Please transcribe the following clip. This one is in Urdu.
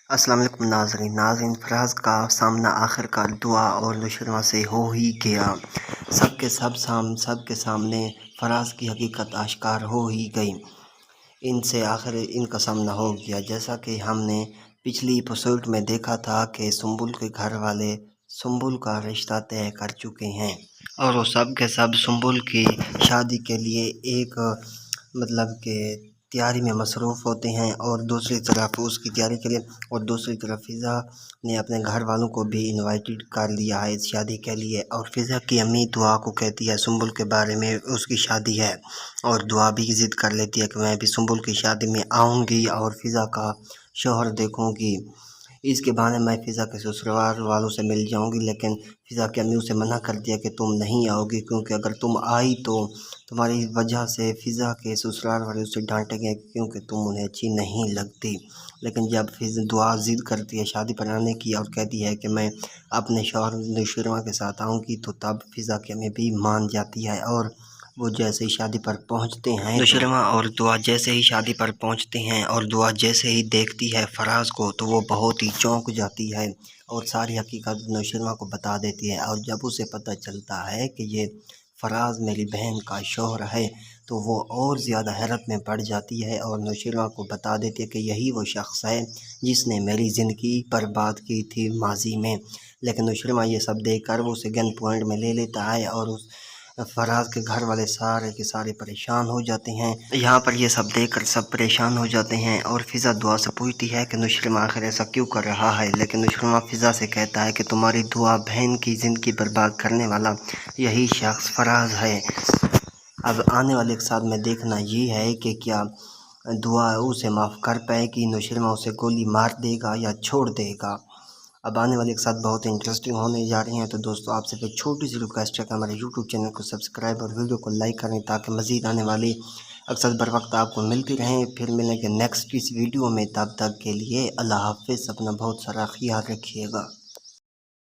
السلام علیکم ناظرین فراز کا سامنا آخر کار دعا اور نشرما سے ہو ہی گیا۔ سب کے سامنے فراز کی حقیقت آشکار ہو ہی گئی۔ ان سے آخر ان کا سامنا ہو گیا، جیسا کہ ہم نے پچھلی ایپیسوڈ میں دیکھا تھا کہ سنبل کے گھر والے سنبل کا رشتہ طے کر چکے ہیں اور وہ سب کے سب سنبل کی شادی کے لیے ایک کہ تیاری میں مصروف ہوتے ہیں، اور دوسری طرف اس کی تیاری کے لیے اور دوسری طرف فضا نے اپنے گھر والوں کو بھی انوائٹڈ کر لیا ہے اس شادی کے لیے، اور فضا کی امی دعا کو کہتی ہے سنبل کے بارے میں اس کی شادی ہے، اور دعا بھی ضد کر لیتی ہے کہ میں بھی سنبل کی شادی میں آؤں گی اور فضا کا شوہر دیکھوں گی۔ اس کے بہانے میں فضا کے سسرال والوں سے مل جاؤں گی، لیکن فضا کی امی اسے منع کر دیا کہ تم نہیں آؤ گی، کیونکہ اگر تم آئی تو تمہاری وجہ سے فضا کے سسرال والے اسے ڈانٹیں گے کیونکہ تم انہیں اچھی نہیں لگتی۔ لیکن جب دعا ضد کرتی ہے شادی پر آنے کی اور کہتی ہے کہ میں اپنے شوہر نشرما کے ساتھ آؤں گی، تو تب فضا کی امی بھی مان جاتی ہے، اور وہ جیسے ہی شادی پر پہنچتے ہیں نشرما اور دعا جیسے ہی شادی پر پہنچتے ہیں اور دعا جیسے ہی دیکھتی ہے فراز کو تو وہ بہت ہی چونک جاتی ہے اور ساری حقیقت نشرما کو بتا دیتی ہے، اور جب اسے پتہ چلتا ہے کہ یہ فراز میری بہن کا شوہر ہے تو وہ اور زیادہ حیرت میں پڑ جاتی ہے اور نشرما کو بتا دیتی ہے کہ یہی وہ شخص ہے جس نے میری زندگی برباد کی تھی ماضی میں۔ لیکن نشرما یہ سب دیکھ کر وہ اسے گن پوائنٹ میں لے لیتا ہے اور اس فراز کے گھر والے سارے کے سارے پریشان ہو جاتے ہیں۔ یہاں پر یہ سب دیکھ کر سب پریشان ہو جاتے ہیں اور فضا دعا سے پوچھتی ہے کہ نشرما آخر ایسا کیوں کر رہا ہے، لیکن نشرما فضا سے کہتا ہے کہ تمہاری دعا بہن کی زندگی برباد کرنے والا یہی شخص فراز ہے۔ اب آنے والے ایک ساتھ میں دیکھنا یہ ہے کہ کیا دعا اسے معاف کر پائے گی، نشرما اسے گولی مار دے گا یا چھوڑ دے گا۔ اب آنے والے ایک ساتھ بہت انٹرسٹنگ ہونے جا رہی ہیں، تو دوستو آپ سے ایک چھوٹی سی ریکویسٹ ہے کہ ہمارے یوٹیوب چینل کو سبسکرائب اور ویڈیو کو لائک کریں تاکہ مزید آنے والی اکثر بر وقت آپ کو ملتی رہیں۔ پھر ملیں گے نیکسٹ اس ویڈیو میں، تب تک کے لیے اللہ حافظ، اپنا بہت سارا خیال رکھیے گا۔